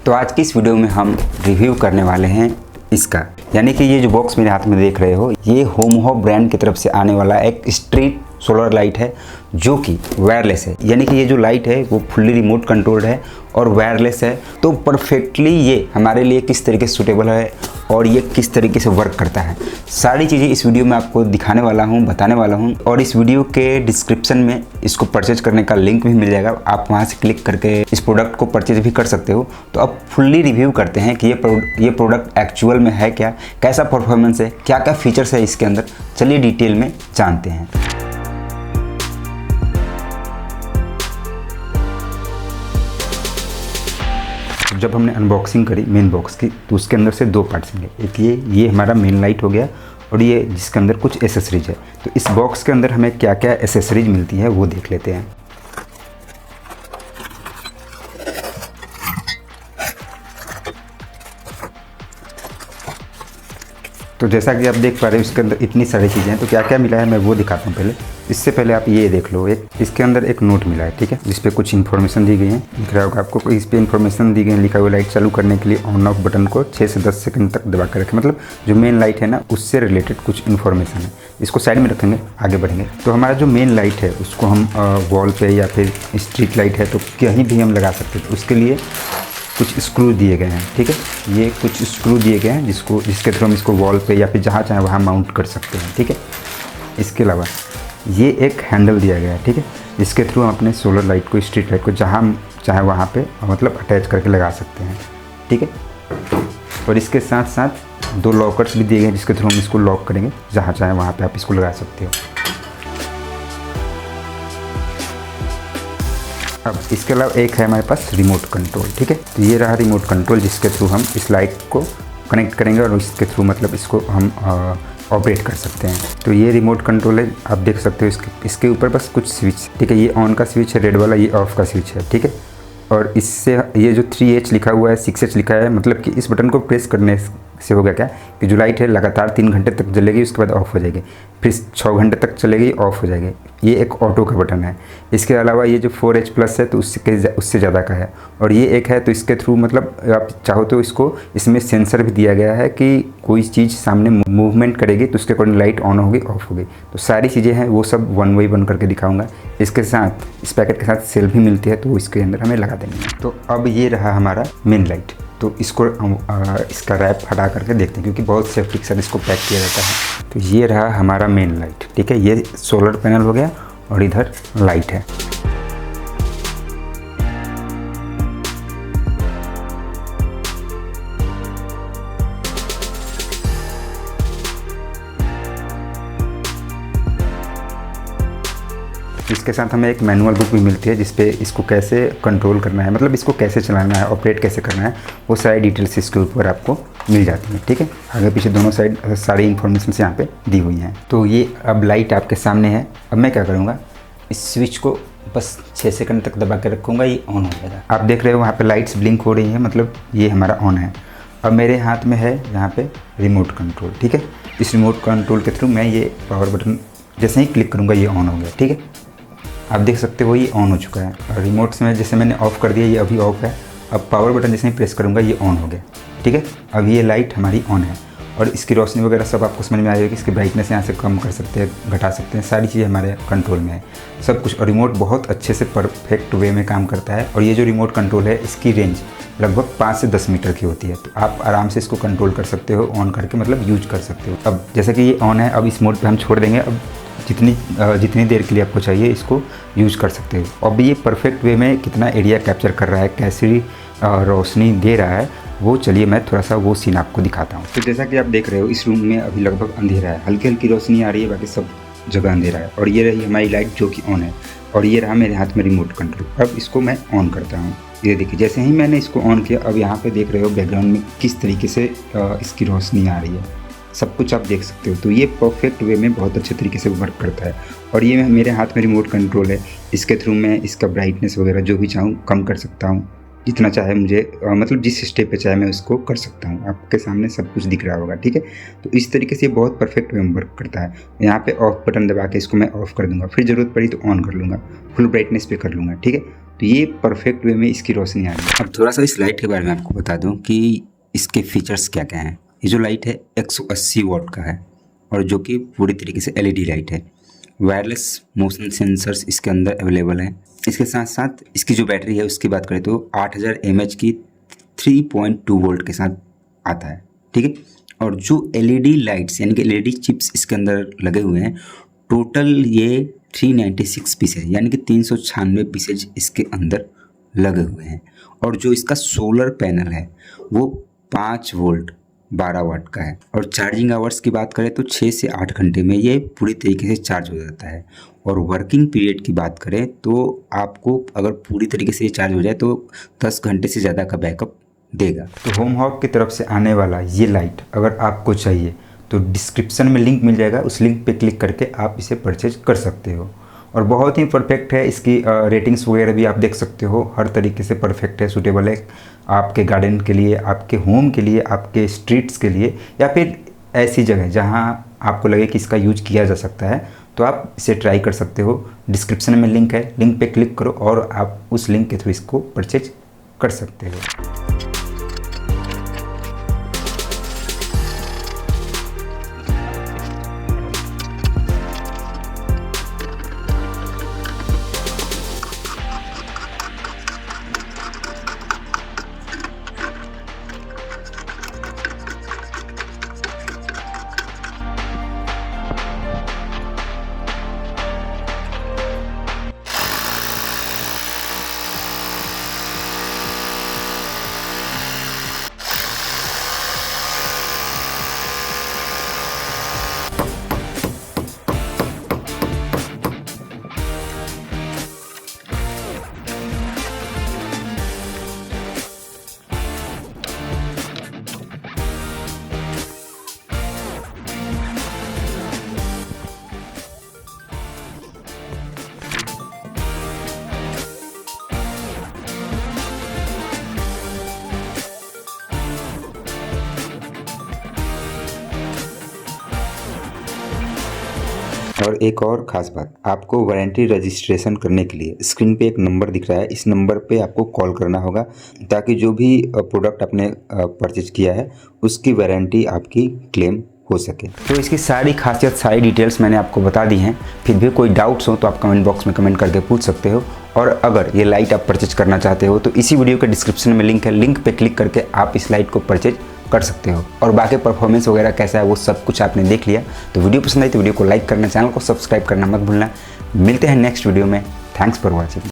तो आज की इस वीडियो में हम रिव्यू करने वाले हैं इसका, यानी कि ये जो बॉक्स मेरे हाथ में देख रहे हो ये होमहो ब्रांड की तरफ से आने वाला एक स्ट्रीट सोलर लाइट है जो कि वायरलेस है। यानी कि ये जो लाइट है वो फुल्ली रिमोट कंट्रोल्ड है और वायरलेस है। तो परफेक्टली ये हमारे लिए किस तरीके से सूटेबल है और ये किस तरीके से वर्क करता है, सारी चीज़ें इस वीडियो में आपको दिखाने वाला हूँ, बताने वाला हूँ। और इस वीडियो के डिस्क्रिप्शन में इसको परचेज करने का लिंक भी मिल जाएगा, आप वहाँ से क्लिक करके इस प्रोडक्ट को परचेज भी कर सकते हो। तो अब फुल्ली रिव्यू करते हैं कि ये प्रोडक्ट एक्चुअल में है क्या, कैसा परफॉर्मेंस है, क्या क्या फीचर्स है इसके अंदर। चलिए डिटेल में जानते हैं। जब हमने अनबॉक्सिंग करी मेन बॉक्स की तो उसके अंदर से दो पार्ट्स मिले, एक ये हमारा मेन लाइट हो गया और ये जिसके अंदर कुछ एसेसरीज है। तो इस बॉक्स के अंदर हमें क्या क्या एसेसरीज मिलती है वो देख लेते हैं। तो जैसा कि आप देख पा रहे हो इसके अंदर इतनी सारी चीज़ें हैं, तो क्या क्या मिला है मैं वो दिखाता हूँ। पहले इससे पहले आप ये देख लो, एक इसके अंदर एक नोट मिला है, ठीक है, जिस पे कुछ इन्फॉर्मेशन दी गई है। दिख रहा होगा आपको, इस पे इन्फॉर्मेशन दी गई है, लिखा हुआ लाइट चालू करने के लिए ऑन ऑफ बटन को 6 से 10 सेकंड तक दबा कर रखें। मतलब जो मेन लाइट है ना उससे रिलेटेड कुछ इन्फॉर्मेशन है। इसको साइड में रखेंगे, आगे बढ़ेंगे। तो हमारा जो मेन लाइट है उसको हम वॉल पे या फिर स्ट्रीट लाइट है तो कहीं भी हम लगा सकते हैं। उसके लिए कुछ स्क्रू दिए गए हैं, ठीक है, ये कुछ स्क्रू दिए गए हैं जिसके थ्रू हम इसको वॉल पे या फिर जहाँ चाहे वहाँ माउंट कर सकते हैं, ठीक है। इसके अलावा ये एक हैंडल दिया गया है, ठीक है, जिसके थ्रू हम अपने सोलर लाइट को, स्ट्रीट लाइट को जहाँ चाहे वहाँ पे मतलब अटैच करके लगा सकते हैं, ठीक है। और इसके साथ साथ दो लॉकर्स भी दिए गए हैं जिसके थ्रू हम इसको लॉक करेंगे, जहाँ चाहे वहाँ पर आप इसको लगा सकते हो। अब इसके अलावा एक है हमारे पास रिमोट कंट्रोल, ठीक है। तो ये रहा रिमोट कंट्रोल जिसके थ्रू हम इस लाइट को कनेक्ट करेंगे और इसके थ्रू मतलब इसको हम ऑपरेट कर सकते हैं। तो ये रिमोट कंट्रोल है, आप देख सकते हो। इसके ऊपर बस कुछ स्विच, ठीक है, ये ऑन का स्विच है रेड वाला, ये ऑफ का स्विच है, ठीक है। और इससे ये जो 3H लिखा हुआ है, 6H लिखा है, मतलब कि इस बटन को प्रेस करने से होगा क्या कि जो लाइट है लगातार 3 घंटे तक जलेगी, उसके बाद ऑफ हो जाएगी, फिर 6 घंटे तक चलेगी, ऑफ हो जाएगी। ये एक ऑटो का बटन है। इसके अलावा ये जो 4H प्लस है तो उससे ज़्यादा का है। और ये एक है तो इसके थ्रू मतलब आप चाहो तो इसमें सेंसर भी दिया गया है कि कोई चीज़ सामने मूवमेंट करेगी तो उसके अकॉर्डिंग लाइट ऑन होगी, ऑफ होगी। तो सारी चीज़ें हैं वो सब वन बाई वन करके दिखाऊंगा। इसके साथ इस पैकेट के साथ सेल भी मिलती है तो इसके अंदर हमें लगा देंगे। तो अब ये रहा हमारा मेन लाइट। तो इसको हम इसका रैप हटा करके देखते हैं क्योंकि बहुत सेफ्टी के साथ इसको पैक किया जाता है। तो ये रहा हमारा मेन लाइट, ठीक है, ये सोलर पैनल हो गया और इधर लाइट है। इसके साथ हमें एक मैनुअल बुक भी मिलती है जिसपे इसको कैसे कंट्रोल करना है, मतलब इसको कैसे चलाना है, ऑपरेट कैसे करना है, वो सारी डिटेल्स इसके ऊपर आपको मिल जाती हैं, ठीक है। आगे पीछे दोनों साइड सारी इन्फॉर्मेशन यहाँ पे दी हुई हैं। तो ये अब लाइट आपके सामने है। अब मैं क्या करूँगा, इस स्विच को बस 6 सेकंड तक दबा के रखूँगा, ये ऑन हो जाएगा। आप देख रहे हो वहाँ पर लाइट्स ब्लिंक हो रही हैं, मतलब ये हमारा ऑन है। अब मेरे हाथ में है यहाँ पे रिमोट कंट्रोल, ठीक है। इस रिमोट कंट्रोल के थ्रू मैं ये पावर बटन जैसे ही क्लिक करूँगा ये ऑन हो गया, ठीक है। आप देख सकते हो ये ऑन हो चुका है। और रिमोट से जैसे मैंने ऑफ़ कर दिया, ये अभी ऑफ है। अब पावर बटन जैसे ही प्रेस करूँगा ये ऑन हो गया, ठीक है। अब ये लाइट हमारी ऑन है और इसकी रोशनी वगैरह सब आपको समझ में आ जाएगी। इसकी ब्राइटनेस यहाँ से कम कर सकते हैं, घटा सकते हैं, सारी चीज़ें हमारे कंट्रोल में है सब कुछ। और रिमोट बहुत अच्छे से परफेक्ट वे में काम करता है। और ये जो रिमोट कंट्रोल है इसकी रेंज लगभग 5 से 10 मीटर की होती है। तो आप आराम से इसको कंट्रोल कर सकते हो, ऑन करके मतलब यूज कर सकते हो। अब जैसा कि ये ऑन है, अब इस मोड पर हम छोड़ देंगे। अब जितनी देर के लिए आपको चाहिए इसको यूज़ कर सकते हो। अब ये परफेक्ट वे में कितना एरिया कैप्चर कर रहा है, कैसी रोशनी दे रहा है, वो चलिए मैं थोड़ा सा वो सीन आपको दिखाता हूँ। तो जैसा कि आप देख रहे हो इस रूम में अभी लगभग अंधेरा है, हल्की हल्की रोशनी आ रही है, बाकी सब जगह अंधेरा है। और ये रही हमारी लाइट जो कि ऑन है और ये रहा मेरे हाथ में रिमोट कंट्रोल। अब इसको मैं ऑन करता हूँ। ये देखिए जैसे ही मैंने इसको ऑन किया, अब यहाँ पे देख रहे हो बैकग्राउंड में किस तरीके से इसकी रोशनी आ रही है, सब कुछ आप देख सकते हो। तो ये परफेक्ट वे में बहुत अच्छे तरीके से वर्क करता है। और ये मेरे हाथ में रिमोट कंट्रोल है, इसके थ्रू मैं इसका ब्राइटनेस वगैरह जो भी चाहूँ कम कर सकता हूँ, जितना चाहे मुझे मतलब जिस स्टेप पे चाहे मैं उसको कर सकता हूँ। आपके सामने सब कुछ दिख रहा होगा, ठीक है। तो इस तरीके से ये बहुत परफेक्ट वे में वर्क करता है। यहाँ पे ऑफ बटन दबा के इसको मैं ऑफ़ कर दूँगा, फिर ज़रूरत पड़ी तो ऑन कर लूँगा, फुल ब्राइटनेस पे कर लूँगा, ठीक है। तो ये परफेक्ट वे में इसकी रोशनी आ रही है। अब थोड़ा सा इस लाइट के बारे में आपको बता दूं कि इसके फीचर्स क्या क्या हैं। ये जो लाइट है 180 वॉट का है और जो कि पूरी तरीके से LED लाइट है। वायरलेस मोशन सेंसर्स इसके अंदर अवेलेबल हैं। इसके साथ साथ इसकी जो बैटरी है उसकी बात करें तो 8000 mAh की 3.2 वोल्ट के साथ आता है, ठीक है। और जो LED लाइट्स यानी कि LED चिप्स इसके अंदर लगे हुए हैं, टोटल ये 396 पीसेज यानी कि 396 पीसेज इसके अंदर लगे हुए हैं। और जो इसका सोलर पैनल है वो 5 वोल्ट 12 वाट का है। और चार्जिंग आवर्स की बात करें तो 6 से 8 घंटे में ये पूरी तरीके से चार्ज हो जाता है। और वर्किंग पीरियड की बात करें तो आपको अगर पूरी तरीके से ये चार्ज हो जाए तो 10 घंटे से ज़्यादा का बैकअप देगा। तो होम हॉब की तरफ से आने वाला ये लाइट अगर आपको चाहिए तो डिस्क्रिप्शन में लिंक मिल जाएगा, उस लिंक पे क्लिक करके आप इसे परचेज कर सकते हो। और बहुत ही परफेक्ट है, इसकी रेटिंग्स वगैरह भी आप देख सकते हो, हर तरीके से परफेक्ट है, सूटेबल है आपके गार्डन के लिए, आपके होम के लिए, आपके स्ट्रीट्स के लिए, या फिर ऐसी जगह जहां आपको लगे कि इसका यूज किया जा सकता है तो आप इसे ट्राई कर सकते हो। डिस्क्रिप्शन में लिंक है, लिंक पे क्लिक करो और आप उस लिंक के थ्रू इसको परचेज कर सकते हो। और एक और ख़ास बात, आपको वारंटी रजिस्ट्रेशन करने के लिए स्क्रीन पे एक नंबर दिख रहा है, इस नंबर पे आपको कॉल करना होगा ताकि जो भी प्रोडक्ट आपने परचेज किया है उसकी वारंटी आपकी क्लेम हो सके। तो इसकी सारी खासियत, सारी डिटेल्स मैंने आपको बता दी हैं। फिर भी कोई डाउट्स हो तो आप कमेंट बॉक्स में कमेंट करके पूछ सकते हो। और अगर ये लाइट आप परचेज करना चाहते हो तो इसी वीडियो के डिस्क्रिप्शन में लिंक है, लिंक पे क्लिक करके आप इस लाइट को परचेज कर सकते हो। और बाकी परफॉर्मेंस वगैरह कैसा है वो सब कुछ आपने देख लिया। तो वीडियो पसंद आई तो वीडियो को लाइक करना, चैनल को सब्सक्राइब करना मत भूलना। मिलते हैं नेक्स्ट वीडियो में। Thanks for watching.